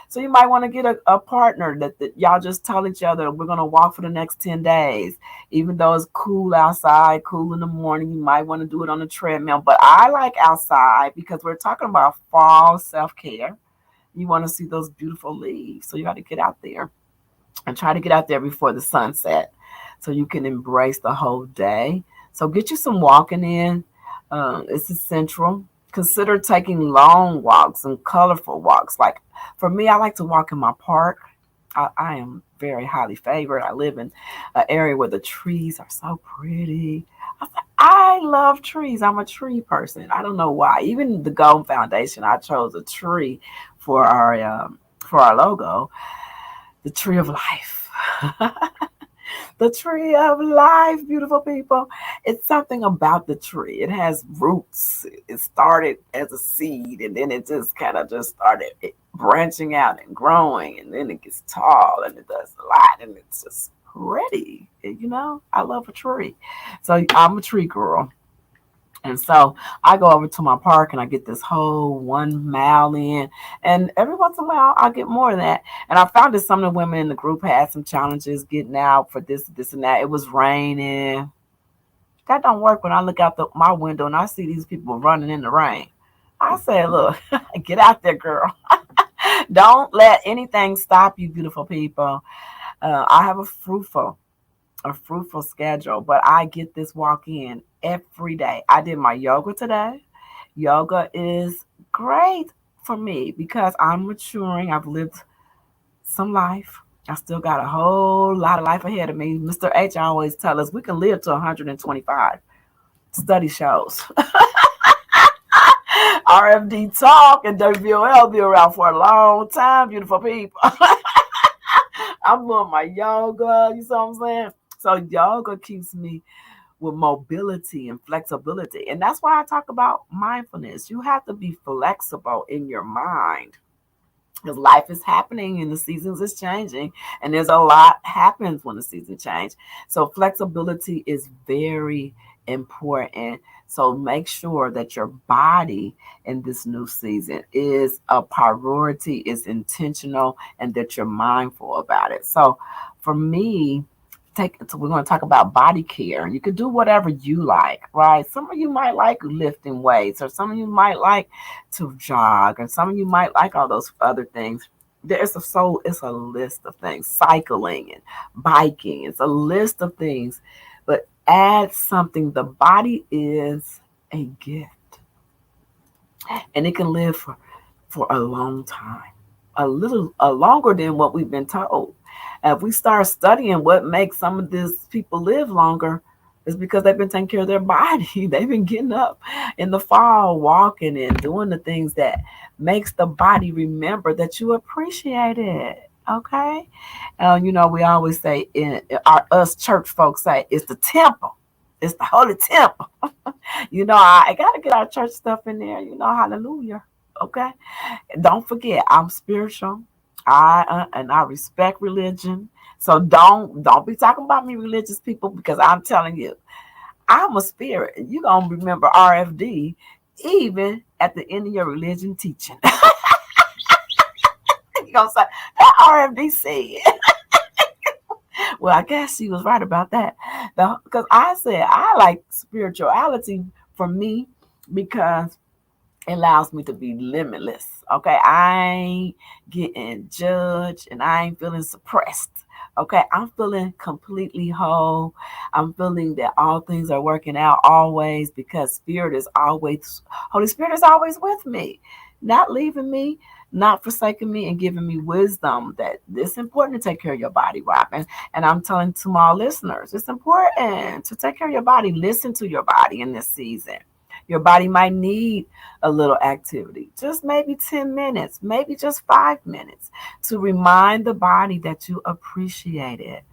So you might want to get a partner that y'all just tell each other, we're going to walk for the next 10 days. Even though it's cool outside, cool in the morning, you might want to do it on a treadmill. But I like outside because we're talking about fall self-care. You want to see those beautiful leaves. So you got to get out there and try to get out there before the sunset so you can embrace the whole day. So get you some walking in. It's essential. Consider taking long walks and colorful walks. Like for me, I like to walk in my park. I am very highly favored. I live in an area where the trees are so pretty. I love trees. I'm a tree person. I don't know why. Even the Golden Foundation, I chose a tree for our logo, the tree of life. The tree of life, beautiful people. It's something about the tree. It has roots. It started as a seed, and then it just kind of just started branching out and growing, and then it gets tall, and it does a lot, and it's just pretty. I love a tree. So I'm a tree girl. And so I go over to my park and I get this whole 1 mile in. And every once in a while, I get more than that. And I found that some of the women in the group had some challenges getting out for this, and that. It was raining. That don't work when I look out my window and I see these people running in the rain. I say, look, get out there, girl. Don't let anything stop you, beautiful people. I have a fruitful schedule, but I get this walk in every day. I did my yoga today. Yoga is great for me because I'm maturing. I've lived some life. I still got a whole lot of life ahead of me. Mr. H always tell us we can live to 125. Study shows. RFD talk and WVOL be around for a long time, beautiful people. I'm doing my yoga, you see what I'm saying? So yoga keeps me with mobility and flexibility. And that's why I talk about mindfulness. You have to be flexible in your mind because life is happening and the seasons is changing, and there's a lot happens when the season change. So flexibility is very important. So make sure that your body in this new season is a priority, is intentional, and that you're mindful about it. So for me, we're going to talk about body care. You could do whatever you like, right? Some of you might like lifting weights, or some of you might like to jog, and some of you might like all those other things. It's a list of things. Cycling and biking, it's a list of things. But add something. The body is a gift, and it can live for a long time, a longer than what we've been told. And if we start studying what makes some of these people live longer, it's because they've been taking care of their body. They've been getting up in the fall, walking and doing the things that makes the body remember that you appreciate it. Okay. We always say us church folks say it's the temple. It's the holy temple. I got to get our church stuff in there. Hallelujah. Okay. Don't forget, I'm spiritual. I respect religion. So don't be talking about me, religious people, because I'm telling you, I'm a spirit. You're gonna remember RFD even at the end of your religion teaching. You're gonna say that RFD said. Well, I guess she was right about that. Because I said I like spirituality for me because it allows me to be limitless. Okay. I ain't getting judged and I ain't feeling suppressed. Okay. I'm feeling completely whole. I'm feeling that all things are working out always because Holy Spirit is always with me, not leaving me, not forsaking me, and giving me wisdom that it's important to take care of your body, Robin. And I'm telling to my listeners, it's important to take care of your body. Listen to your body in this season. Your body might need a little activity, just maybe 10 minutes, maybe just 5 minutes to remind the body that you appreciate it.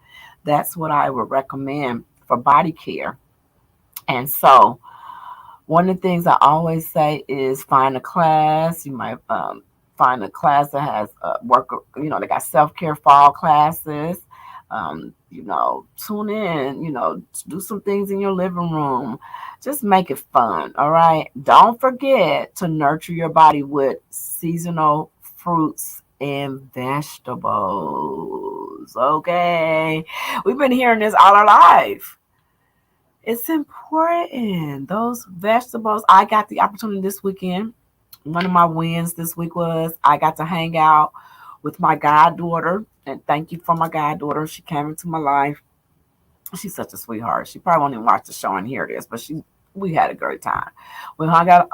That's what I would recommend for body care. And so, one of the things I always say is find a class. You might find a class that has they got self-care fall classes. Tune in, do some things in your living room. Just make it fun. All right. Don't forget to nurture your body with seasonal fruits and vegetables. Okay. We've been hearing this all our life. It's important. Those vegetables. I got the opportunity this weekend. One of my wins this week was I got to hang out with my goddaughter. And thank you for my goddaughter. She came into my life. She's such a sweetheart. She probably won't even watch the show and hear this, but we had a great time. We hung out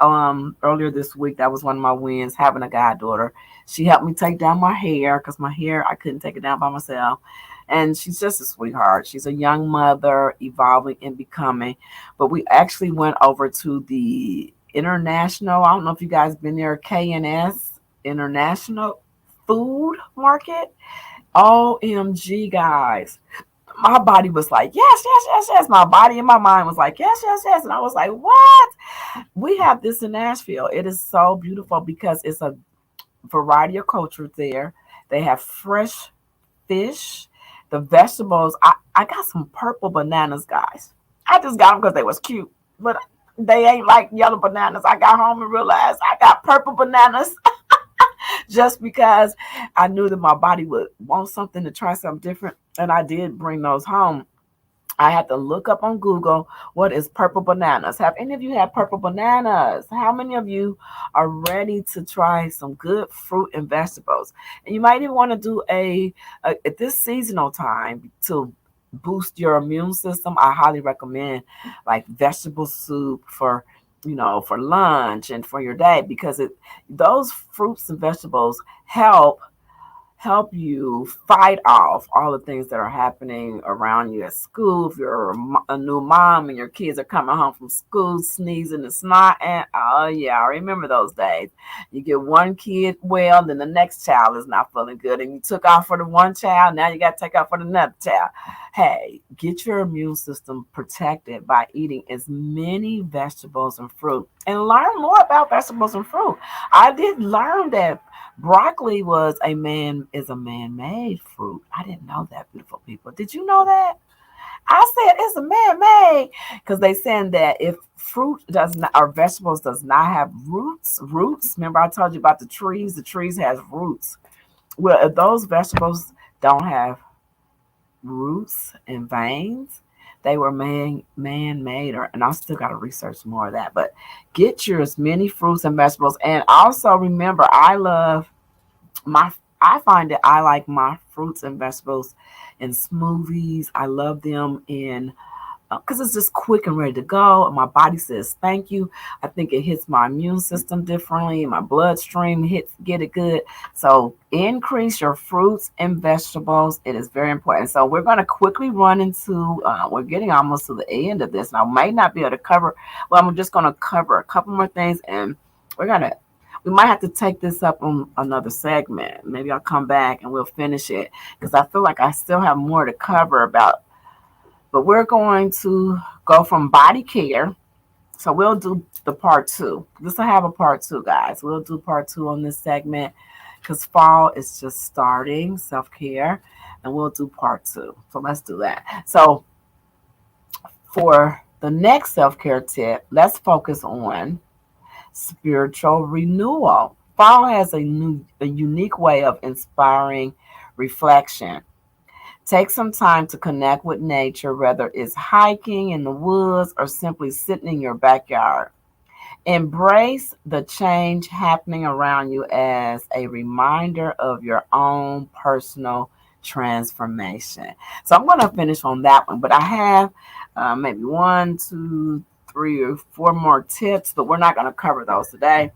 earlier this week. That was one of my wins, having a goddaughter. She helped me take down my hair because my hair, I couldn't take it down by myself. And she's just a sweetheart. She's a young mother, evolving and becoming. But we actually went over to the international, I don't know if you guys been there, KNS International Food Market. OMG, guys. My body was like, yes, yes, yes, yes. My body and my mind was like, yes, yes, yes. And I was like, what? We have this in Nashville. It is so beautiful because it's a variety of cultures there. They have fresh fish, the vegetables. I got some purple bananas, guys. I just got them because they was cute, but they ain't like yellow bananas. I got home and realized I got purple bananas just because I knew that my body would want something to try something different. And I did bring those home. I had to look up on Google what is purple bananas. Have any of you had purple bananas? How many of you are ready to try some good fruit and vegetables? And you might even want to do at this seasonal time to boost your immune system. I highly recommend like vegetable soup for for lunch and for your day, because those fruits and vegetables help you fight off all the things that are happening around you at school. If you're a new mom and your kids are coming home from school sneezing and snot, and oh yeah, I remember those days. You get one kid well, then the next child is not feeling good, and you took off for the one child, now you got to take off for the another child. Hey, get your immune system protected by eating as many vegetables and fruit, and learn more about vegetables and fruit. I did learn that broccoli is a man-made fruit. I didn't know that, beautiful people. Did you know that? I said it's a man-made because they saying that if fruit does not or vegetables does not have roots. Remember I told you about the trees has roots. Well, if those vegetables don't have roots and veins, they were man-made, and I still got to research more of that. But get your as many fruits and vegetables, and also remember, I find that I like my fruits and vegetables in smoothies. I love them in because it's just quick and ready to go. And my body says thank you. I think it hits my immune system differently. My bloodstream get it good. So increase your fruits and vegetables. It is very important. So we're going to quickly run into. We're getting almost to the end of this, and I might not be able to cover. Well, I'm just going to cover a couple more things, and we might have to take this up on another segment. Maybe I'll come back and we'll finish it because I feel like I still have more to cover about. But we're going to go from body care. So we'll do the part 2. This will have a part 2, guys. We'll do part 2 on this segment because fall is just starting, self-care, and we'll do part 2. So let's do that. So for the next self-care tip, let's focus on spiritual renewal. Fall has a unique way of inspiring reflection. Take some time to connect with nature, whether it's hiking in the woods or simply sitting in your backyard. Embrace the change happening around you as a reminder of your own personal transformation. So I'm going to finish on that one, but I have maybe 1, 2, 3, or 4 more tips, but we're not going to cover those today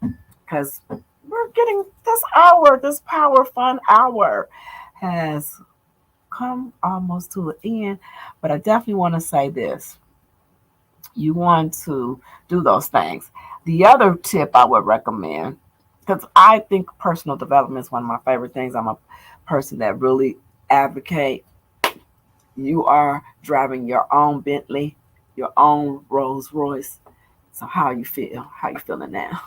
because we're getting this power fun hour has come almost to an end. But I definitely want to say this. You want to do those things. The other tip I would recommend, because I think personal development is one of my favorite things. I'm a person that really advocate. You are driving your own Bentley, your own Rolls Royce. So how you feel? How you feeling now?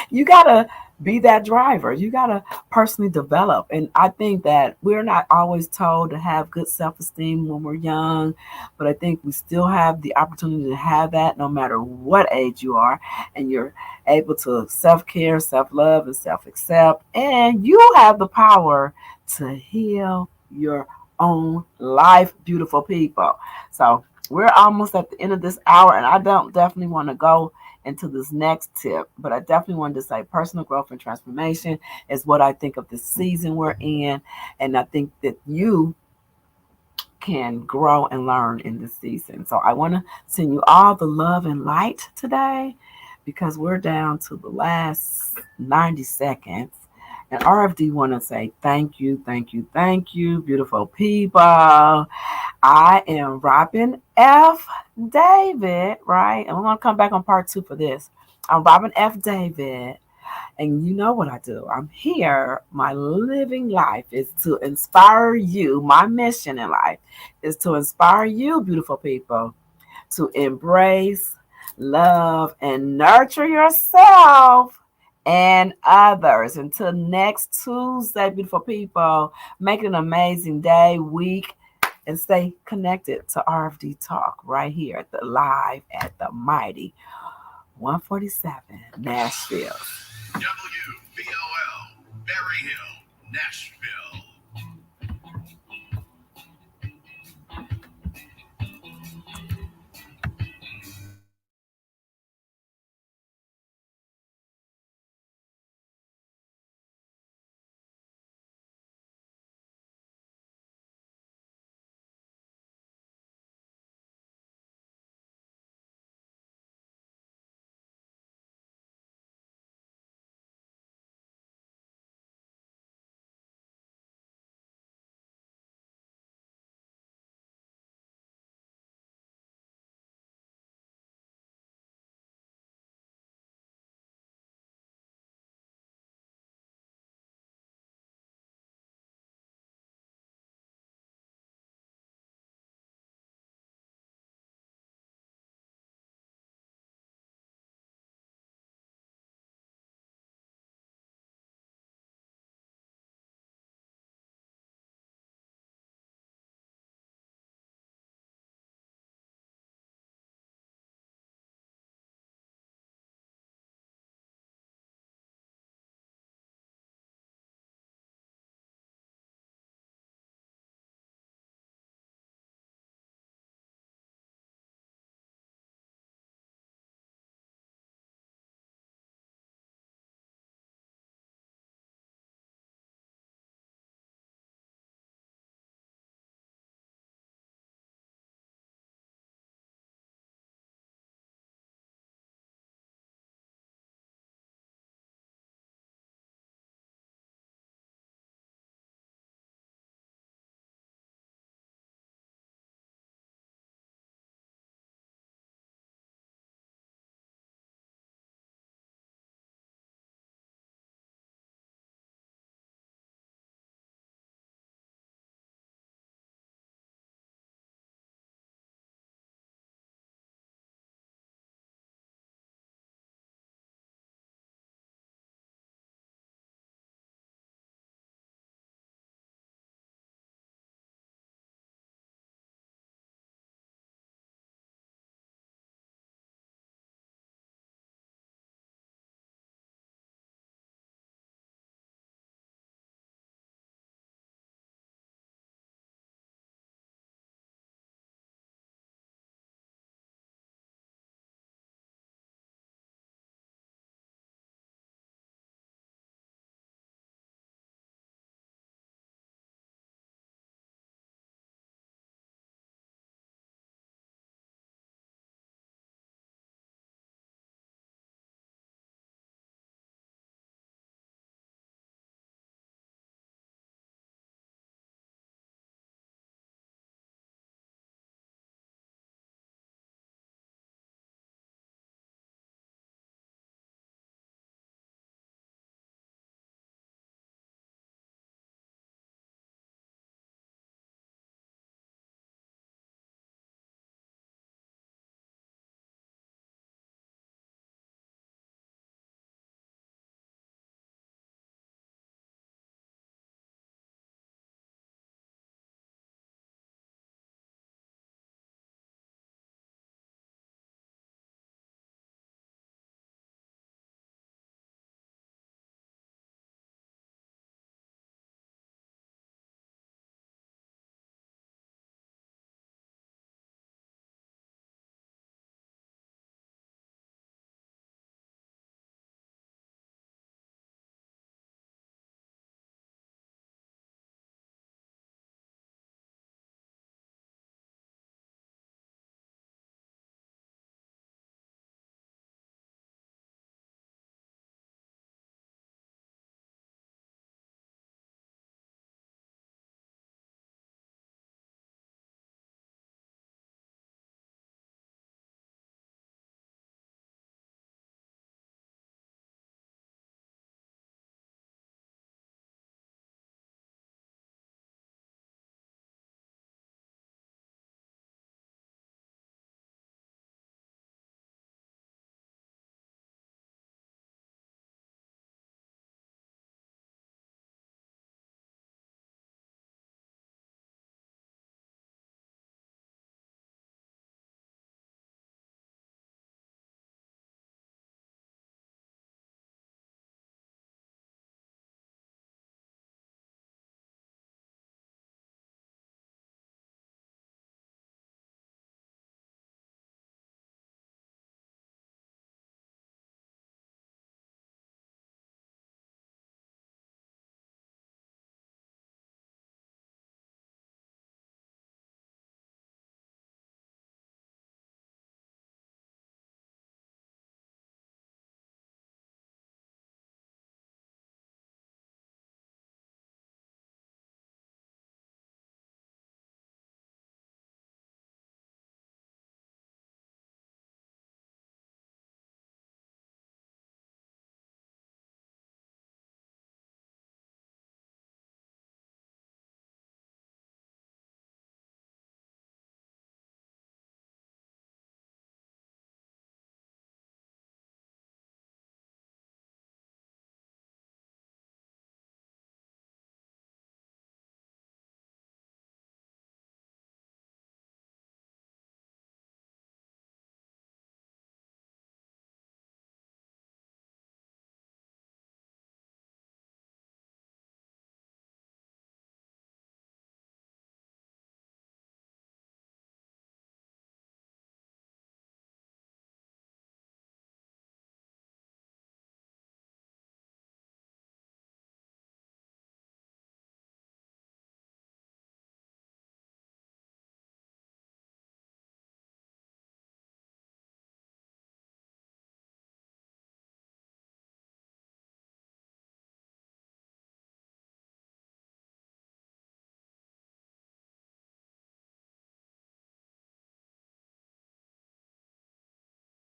You gotta be that driver. You gotta personally develop. And I think that we're not always told to have good self-esteem when we're young, but I think we still have the opportunity to have that no matter what age you are. And you're able to self-care, self-love, and self-accept. And you have the power to heal your own life, beautiful people. So we're almost at the end of this hour, and I don't definitely want to go into this next tip, but I definitely wanted to say personal growth and transformation is what I think of this season we're in, and I think that you can grow and learn in this season. So I want to send you all the love and light today because we're down to the last 90 seconds. And RFD want to say thank you, thank you, thank you, beautiful people. I am Robin F. David, right? And we're going to come back on part 2 for this. I'm Robin F. David. And you know what I do. I'm here. My living life is to inspire you. My mission in life is to inspire you, beautiful people, to embrace, love, and nurture yourself and others. Until next Tuesday, beautiful people, make it an amazing day, week, and stay connected to RFD Talk right here at the live at the mighty 147 Nashville. WBOL, Berry Hill, Nashville.